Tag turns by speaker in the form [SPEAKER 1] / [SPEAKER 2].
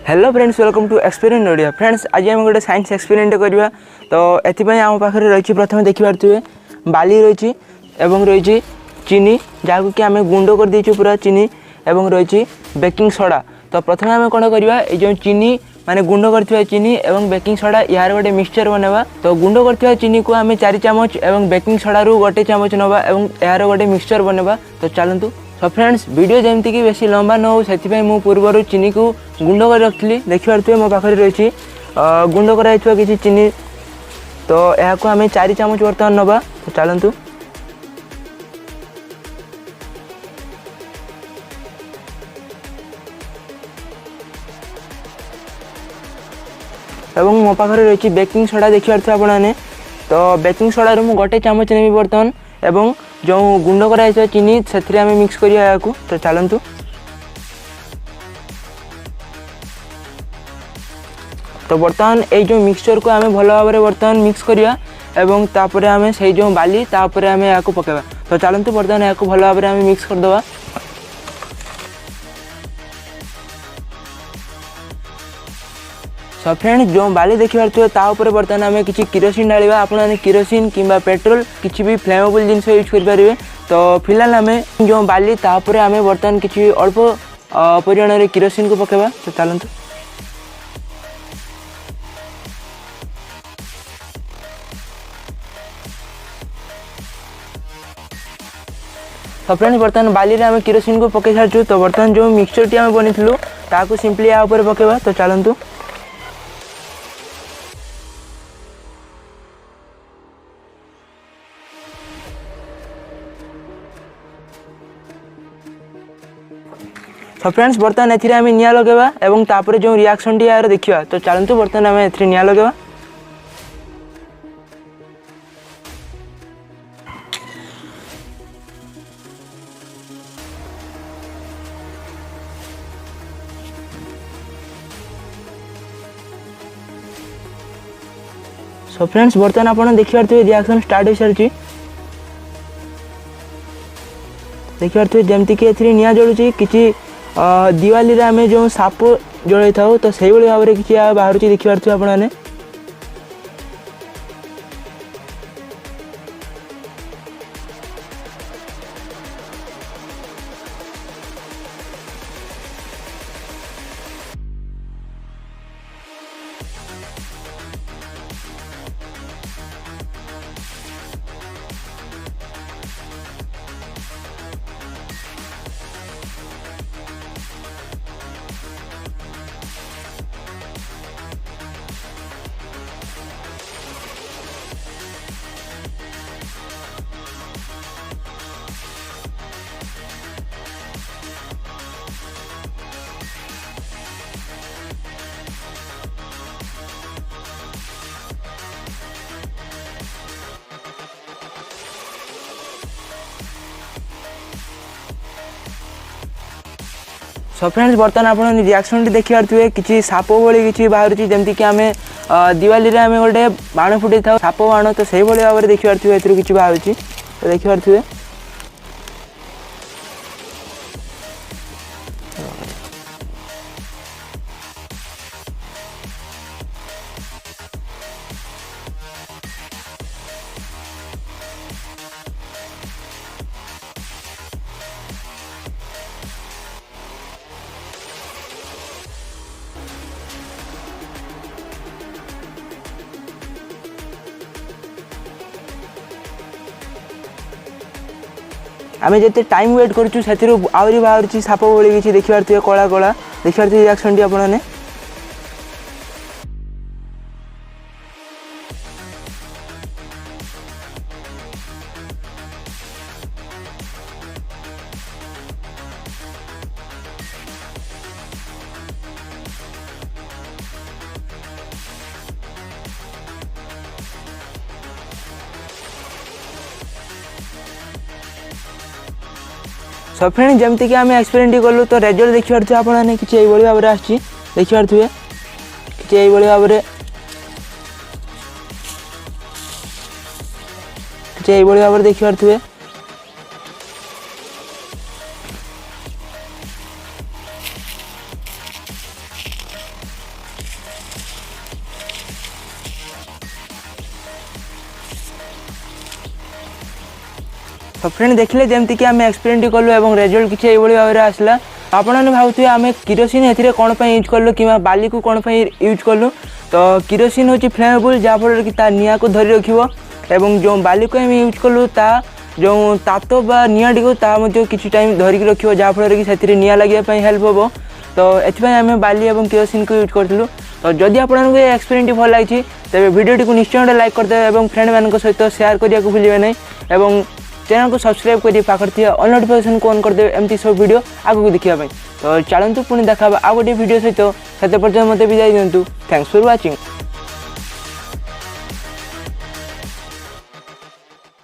[SPEAKER 1] Hello friends, welcome to experiment Odia. Friends, आज आम गोटे साइंस एक्सपेरिमेंट करवा। तो एथपाई आम पाखे रही प्रथम देखिपे बाली रही रही चीनी जहाँ कि आम गुंड कर देचु पूरा चीनी एवं रही बेकिंग सोडा। तो प्रथम आम कौन करवा जो चीनी माने गुंड कर चीनी एवं बेकिंग सोडा यार गोटे मिक्सचर बनवा। तो गुंड कर चीनी को आम 4 चामच एवं बेकिंग सोडा रू गोटे चामच नवा एवं यार गोटे मिक्सचर बनवा। तो चलतु। तो फ्रेंड्स, वीडियो जमती कि बेसी लंबा न हो से पूर्वर चीनी को गुंड कर रखी देखिपे मो पाखे रही गुंड कराई किसी चीनी। तो यह आम 4 चामच बर्तमान नवा। तो चलतु। एवं मो पाखे रही बेकिंग सोडा देखिपे आपने। तो बेकिंग सोडा रू गोटे चामच नेबी बर्तमान एवं जो गुंड कराई चीनी से आम मिक्स करिया। तो चलतु। तो बर्तमान ये जो मिक्सचर को आम भल भाव में बर्तमान मिक्स करिया एवं तापर आम से जो बाली तापर आम या पकेबा। तो चलतु बर्तमान या भल भाव में आम मिक्स करदे। सो फ्रेंड, जो बाली देखिपे तापर बर्तमान आम किसी किरोसिन ढालिबा। आपने किरोसिन किंबा पेट्रोल किसी भी फ्लेमेबल जिनस यूज करेंगे। तो फिलहाल आम जो बाली तापर आम बर्तमान किसी अल्प परिमाण में किरोसिन को पकेबा। तो चलतु। तो फ्रेंड्स, बर्तमान बाली रे आम किरोसिन को पकई सारी। तो बर्तमान जो मिक्सचर टी आम बनीलु ताकू सिंपली या ऊपर पकेबा। तो चलतु। तो फ्रेंड्स, बर्तमान एथिरे आम निया लगेबा एवं तापर जो रिएक्शन टी यार देखिबा। तो चलतु बर्तमान आम एथिरे निया लगेबा। सो फ्रेंड्स, बर्तमान आपन देखिपे रिएक्शन स्टार्ट हो सारी। देखिपे जमती कि एथिरे निया जलुची किछि दिवाली रे आम जो साप जड़े था। तो से भाव में किसी बाहर देखिपे आपने। सो फ्रेंड्स, बर्तमान आप रिएक्शन देखिपे किसी साप भाई किसी बाहर जमती कि आम दिवाली रे आम गोटे बाण फुटे था साप बाण। तो से भाव में देखिपे किसी बाहर। तो देखिपे आम जिते टाइम वेट करूँ आहरी बाहर साप भाई किसी देखिपे कला कला देखिपे रिएक्शन टी आपने। सो फ्रेंड, जमती कि आम एक्सपेरिमेंट कलु। तो रिजल्ट देखिपे आपने किसी भाव में आसी देखिपे किसी भाव में देखिपे। तो फ्रेंड देखिले जमती कि आम एक्सपेरिमेंट कलु और रिजल्ट किसी ये भाव में आसला। आपने भावुए आम किरोसिन ए कौन यूज कलु कि बाली को कौन यूज कलु। तो किरोसिन हूँ फ्लेमेबल जहाँफल कि निआ को धरी रखिए और जो बाली को आम यूज कलु ता जो तातो बा निआ टी किसी टाइम धरिक रखिए जहाँफल कि से निआ लगे हेल्प हम। तो ये आम बाली और किरोसिन को यूज करूँ। तो जदि आपको ये एक्सपेरिमेंट भल लगी तेज वीडियो को निश्चय गोटे लाइक करदे और फ्रेंड मान सहित शेयर करने को भूलिए नहीं और चैनल को सब्सक्राइब कर पाखे ऑल नोटिफिकेशन को ऑन करदे एमती सब वीडियो आगू देखा। तो चलतु पुणी देखा आ गोटे वीडियो सहित से पर्यटन मत विदाई दिंतु। Thanks for watching.